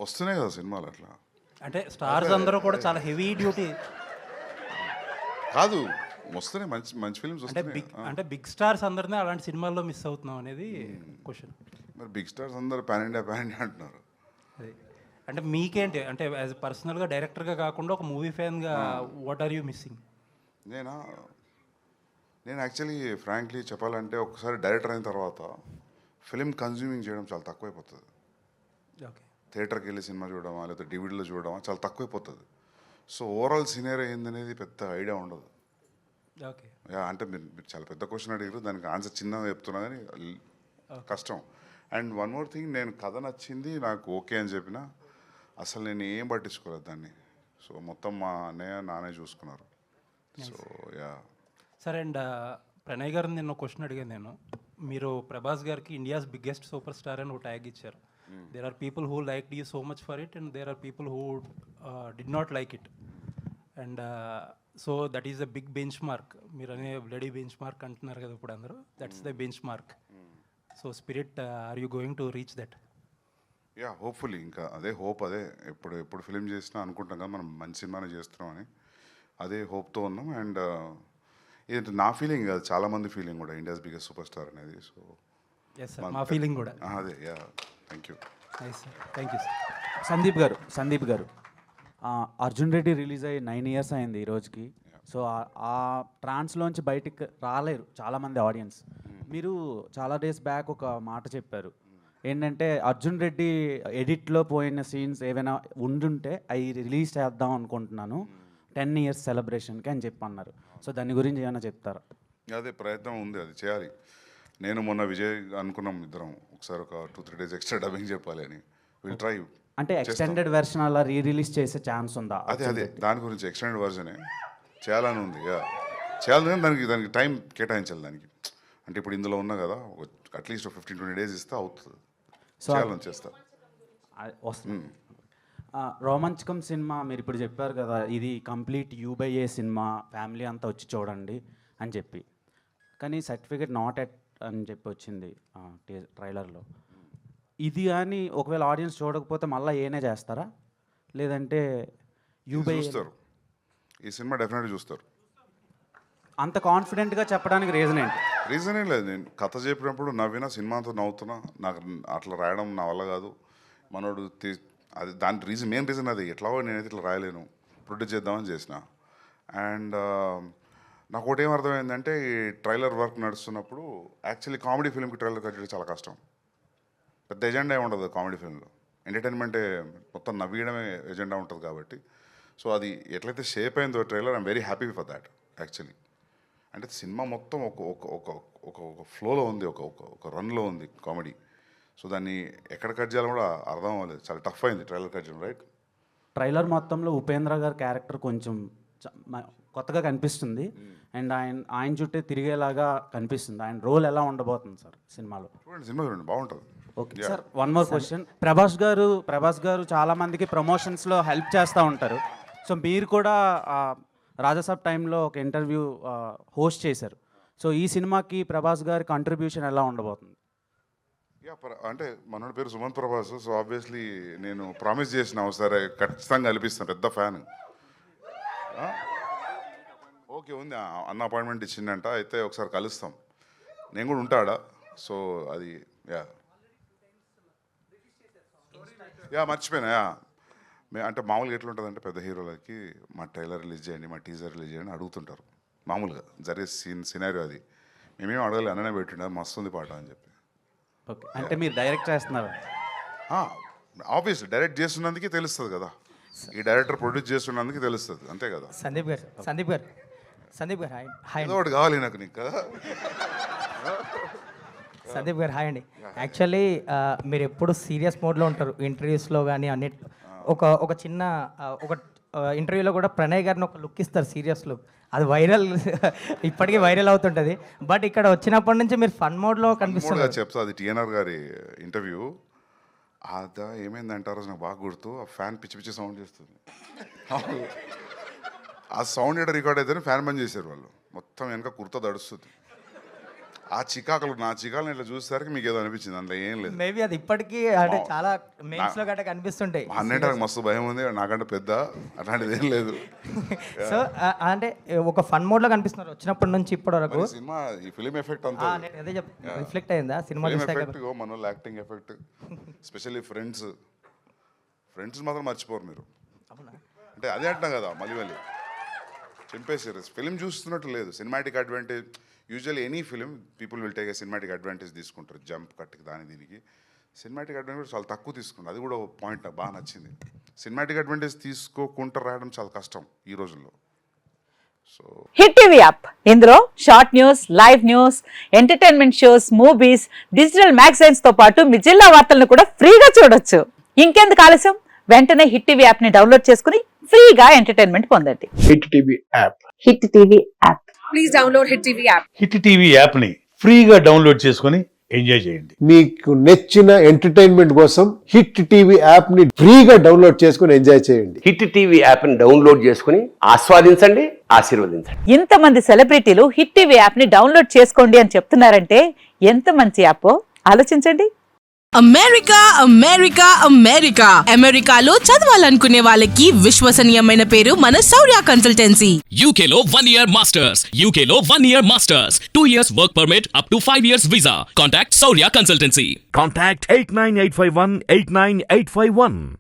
వస్తున్నాయి కదా సినిమాలు అట్లా. అంటే స్టార్స్ అందరూ కూడా చాలా హెవీ డ్యూటీ. కాదు, వస్తున్నాయి మంచి మంచి ఫిల్మ్స్ అంటే వస్తున్నాయి. అంటే బిగ్ స్టార్స్ అందరినీ అలాంటి సినిమాల్లో మిస్ అవుతున్నాం అనేది క్వశ్చన్. మరి బిగ్ స్టార్స్ అందరు పాన్ ఇండియా అంటున్నారు. అది అంటే మీకేంటి అంటే యాజ్ పర్సనల్గా డైరెక్టర్గా కాకుండా ఒక మూవీ ఫ్యాన్గా వాట్ ఆర్ యూ మిస్సింగ్? నేనా నేను యాక్చువల్లీ ఫ్రాంక్లీ చెప్పాలంటే ఒకసారి డైరెక్టర్ అయిన తర్వాత ఫిలిం కన్జ్యూమింగ్ చేయడం చాలా తక్కువైపోతుంది. ఓకే. థియేటర్కి వెళ్ళి సినిమా చూడడమా లేకపోతే డివిడీలో చూడడమా చాలా తక్కువైపోతుంది. సో ఓవరాల్ సినేరియో ఏందనేది పెద్ద ఐడియా ఉండదు. ఓకే. అంటే మీరు చాలా పెద్ద క్వశ్చన్ అడిగారు, దానికి ఆన్సర్ చిన్నగా చెప్తున్నా కానీ కష్టం. అండ్ వన్ మోర్ థింగ్, నేను కథ నచ్చింది నాకు ఓకే అని చెప్పిన అసలు నేను ఏం పట్టించుకోలేదు దాన్ని. సో మొత్తం మా అన్నయ్య నానే చూసుకున్నారు. So yeah. సరే అండ్ ప్రణయ్ గారిని నిన్న క్వశ్చన్ అడిగాను నేను. మీరు ప్రభాస్ గారికి ఇండియాస్ బిగ్గెస్ట్ సూపర్ స్టార్ అని ఒక ట్యాగ్ ఇచ్చారు. There are people who like you so much for it and there are people who did not like it. And so that is the big benchmark. మీరు అనే bloody benchmark అంటున్నారు కదా ఇప్పుడు అందరూ. That's the benchmark. So spirit, are you going to reach that? Yeah, hopefully. ఇంకా అదే hope, అదే ఎప్పుడు ఎప్పుడు ఫిలిం చేసినా అనుకుంటాం కదా మనం మంచి సినిమానే చేస్తున్నామని. అదే హోప్తో ఉన్నాం. అండ్ ఇది నా ఫీలింగ్ కాదు, చాలామంది ఫీలింగ్ కూడా ఇండియాస్ బిగ్గెస్ట్ సూపర్ స్టార్ అనేది. సో ఎస్ సార్, మా ఫీలింగ్ కూడా అదే. Yeah, thank you. Nice sir, thank you sir. Sandeep గారు అర్జున్ రెడ్డి రిలీజ్ అయ్యి 9 years అయింది ఈ రోజుకి. సో ఆ ట్రాన్స్లోంచి బయటికి రాలేరు చాలామంది ఆడియన్స్. మీరు చాలా డేస్ బ్యాక్ ఒక మాట చెప్పారు ఏంటంటే అర్జున్ రెడ్డి ఎడిట్లో పోయిన సీన్స్ ఏవైనా ఉండుంటే అవి రిలీజ్ చేద్దాం అనుకుంటున్నాను 10 years సెలబ్రేషన్కి అని చెప్పి అన్నారు. సో దాని గురించి ఏమైనా చెప్తారా? అదే ప్రయత్నం ఉంది, అది చేయాలి. నేను మొన్న విజయ్ అనుకున్నాం ఇద్దరం ఒకసారి ఒక 2-3 days ఎక్స్ట్రా డబ్బింగ్ చెప్పాలి అని. Will try. అంటే ఎక్స్టెండెడ్ వెర్షన్ అలా రిలీజ్ చేసే ఛాన్స్ ఉందా? అదే దాని గురించి ఎక్స్టెండెడ్ వర్జనే చేయాలని ఉంది. చేయాలని కానీ దానికి టైం కేటాయించాలి దానికి. అంటే ఇప్పుడు ఇందులో ఉన్నా కదా, అట్లీస్ట్ 15-20 days ఇస్తే అవుతుంది. సో చేయాలని చేస్తా వస్తుంది. రోమాంచకం సినిమా మీరు ఇప్పుడు చెప్పారు కదా, ఇది కంప్లీట్ యూ/ఏ సినిమా, ఫ్యామిలీ అంతా వచ్చి చూడండి అని చెప్పి. కానీ సర్టిఫికేట్ నాట్ ఎట్ అని చెప్పి వచ్చింది ట్రైలర్లో. ఇది కానీ ఒకవేళ ఆడియన్స్ చూడకపోతే మళ్ళీ ఏనే చేస్తారా, లేదంటే చూస్తారు? ఈ సినిమా డెఫినెట్గా చూస్తారు. అంత కాన్ఫిడెంట్గా చెప్పడానికి రీజన్ ఏంటి? రీజన్ ఏం లేదు. నేను కథ చెప్పినప్పుడు నవ్వినా, సినిమాతో నవ్వుతున్నా. నాకు అట్లా రాయడం నా వల్ల కాదు. మనోడు అది దాని మెయిన్ రీజన్ అది. ఎట్లాగో నేనైతే ఇట్లా రాయలేను, ప్రొడ్యూస్ చేద్దామని చేసిన. అండ్ నాకు ఒకటి ఏం అర్థమైందంటే, ఈ ట్రైలర్ వర్క్ నడుస్తున్నప్పుడు యాక్చువల్లీ కామెడీ ఫిల్మ్కి ట్రైలర్ కట్ చేయడం చాలా కష్టం. పెద్ద ఎజెండా ఏమి ఉండదు కామెడీ ఫిల్మ్లో. ఎంటర్టైన్మెంటే మొత్తం, నవ్వియడమే ఎజెండా ఉంటుంది కాబట్టి. సో అది ఎట్లయితే షేప్ అయిందో trailer, I'm very happy for that actually. అంటే సినిమా మొత్తం ఒక ఫ్లోలో ఉంది, ఒక రన్లో ఉంది కామెడీ. సో దాన్ని ఎక్కడ కట్ చేయాలో కూడా అర్థం అవ్వలేదు. చాలా టఫ్ అయింది ట్రైలర్ కట్ చేయడం, రైట్? ట్రైలర్ మొత్తంలో ఉపేంద్ర గారి క్యారెక్టర్ కొంచెం కొత్తగా కనిపిస్తుంది. అండ్ ఆయన చుట్టే తిరిగేలాగా కనిపిస్తుంది. ఆయన రోల్ ఎలా ఉండబోతుంది సార్ సినిమాలో? సినిమా చూడండి, బాగుంటుంది. Okay sir, one more question. Prabhas గారు చాలామందికి ప్రమోషన్స్లో హెల్ప్ చేస్తూ ఉంటారు. సో మీరు కూడా రాజాసాబ్ టైంలో ఒక ఇంటర్వ్యూ హోస్ట్ చేశారు. సో ఈ సినిమాకి ప్రభాస్ గారి కంట్రిబ్యూషన్ ఎలా ఉండబోతుంది? అంటే మనోడి పేరు సుమంత్ ప్రభాస్. సో ఆబ్వియస్లీ నేను ప్రామిస్ చేసిన ఒకసారి ఖచ్చితంగా కల్పిస్తాను. పెద్ద ఫ్యాన్. ఓకే, ఉంది అన్న అపాయింట్మెంట్ ఇచ్చిందంట. అయితే ఒకసారి కలుస్తాం. నేను కూడా ఉంటాడా. సో అది మర్చిపోయినా. అంటే మామూలుగా ఎట్లుంటుందంటే, పెద్ద హీరోలకి మా ట్రైలర్ రిలీజ్ చేయండి, మా టీజర్ రిలీజ్ చేయండి అడుగుతుంటారు. మామూలుగా జరిగే సినారియో అది. మేమేం అడగాలి, అన్ననే పెట్టిండ మస్తుంది పాట అని చెప్పి. ఓకే, అంటే మీరు డైరెక్ట్ చేస్తున్నారు? ఆబ్వియస్లీ డైరెక్ట్ చేస్తున్నందుకే తెలుస్తుంది కదా, ఈ డైరెక్టర్ ప్రొడ్యూస్ చేస్తున్నందుకు తెలుస్తుంది, అంతే కదా. సందీప్ గారు హాయ్. ఏదో ఒకటి కావాలి నాకు నీకు కదా. సందీప్ గారు హాయ్ అండి. యాక్చువల్లీ మీరు ఎప్పుడు సీరియస్ మోడ్లో ఉంటారు ఇంటర్వ్యూస్లో కానీ అన్నిట్లో. ఒక చిన్న ఒక ఇంటర్వ్యూలో కూడా ప్రణయ్ గారిని ఒక లుక్ ఇస్తారు, సీరియస్ లుక్. అది వైరల్, ఇప్పటికీ వైరల్ అవుతుంటుంది. బట్ ఇక్కడ వచ్చినప్పటి నుంచి మీరు ఫన్ మోడ్లో కనిపిస్తున్నారు. చెప్తా, అది టీఎన్ఆర్ గారి ఇంటర్వ్యూ. అదా ఏమైందంటారో నాకు బాగా గుర్తు. ఆ ఫ్యాన్ పిచ్చి పిచ్చి సౌండ్ చేస్తుంది. ఆ సౌండ్ ఎక్కడ రికార్డ్ అయితేనే ఫ్యాన్ బంద్ చేశారు వాళ్ళు. మొత్తం వెనక కుర్తా దడుస్తుంది. ఆ చికాకులు నా చికాకులు ఇట్లా చూసేసరికి మీకు ఏదో అనిపించింది, అందులో ఏం లేదు. మేబీ అది ఇప్పటికీ అంటే చాలా memes లో గట్రా కనిపిస్తుంటాయి. అన్నింటి నాకు మస్తు భయం ఉంది, నాకంటే పెద్ద అట్లాంటిది ఏం లేదు. సో అంటే ఒక ఫన్ మోడ్ లో కనిపిస్తున్నారు వచ్చినప్పటి నుంచి ఇప్పటి వరకు. మరి సినిమా ఈ ఫిలిం ఎఫెక్ట్ అంతా నేను అదే రిఫ్లెక్ట్ అయిందా సినిమా ఫిలిం చూసాక? ఎఫెక్ట్, మన వాళ్ళు యాక్టింగ్ ఎఫెక్ట్, స్పెషల్లీ ఫ్రెండ్స్ మాత్రం మర్చిపోరు మీరు. అంటే అదే అంటున్నా కదా, మళ్ళీ చింపేసారు. ఫిలిం చూస్తున్నట్టు లేదు, cinematic advantage. Usually any film people will take a cinematic advantage తీసుకుంటారు, జంప్ కట్కి దీనికి. సినిమాటిక్ అడ్వాంటేజ్ చాలా తక్కువ తీసుకుంటారు, అది కూడా ఒక పాయింట్ నాకు బాగా నచ్చింది. సినిమాటిక్ అడ్వాంటేజ్ తీసుకోకుండా రాయడం చాలా కష్టం ఈ రోజుల్లో. సో హిట్ టీవీ యాప్, ఇందులో short news, live news, entertainment shows, movies, digital magazines తో పాటు మీ జిల్లా వార్తలను కూడా ఫ్రీగా చూడొచ్చు. ఇంకెందుకు ఆలస్యం, వెంటనే హిట్ టీవీ యాప్ ని డౌన్లోడ్ చేసుకుని ఫ్రీగా ఎంటర్టైన్మెంట్ పొందండి. Hit TV app. Hit TV app, please download hit TV app. Hit TV app ని ఫ్రీగా డౌన్లోడ్ చేసుకొని ఎంజాయ్ చేయండి. మీకు నచ్చిన ఎంటర్టైన్మెంట్ కోసం హిట్ టీవీ యాప్ ని ఫ్రీగా డౌన్లోడ్ చేసుకొని ఎంజాయ్ చేయండి. హిట్ టీవీ యాప్ ని డౌన్లోడ్ చేసుకుని ఆస్వాదించండి, ఆశీర్వదించండి. ఇంతమంది సెలబ్రిటీలు హిట్ టీవీ యాప్ ని డౌన్లోడ్ చేసుకోండి అని చెప్తున్నారంటే ఎంత మంచి యాప్ ఆలోచించండి. అమెరికా అమెరికాలో చదవాలనుకునే వాళ్ళకి విశ్వసనీయమైన పేరు మన శౌర్య కన్సల్టెన్సీ. UK లో 1 year masters, UK లో 1 year masters, 2 years work permit up to 5 years visa. Contact Saurya Consultancy. Contact 89851 89851.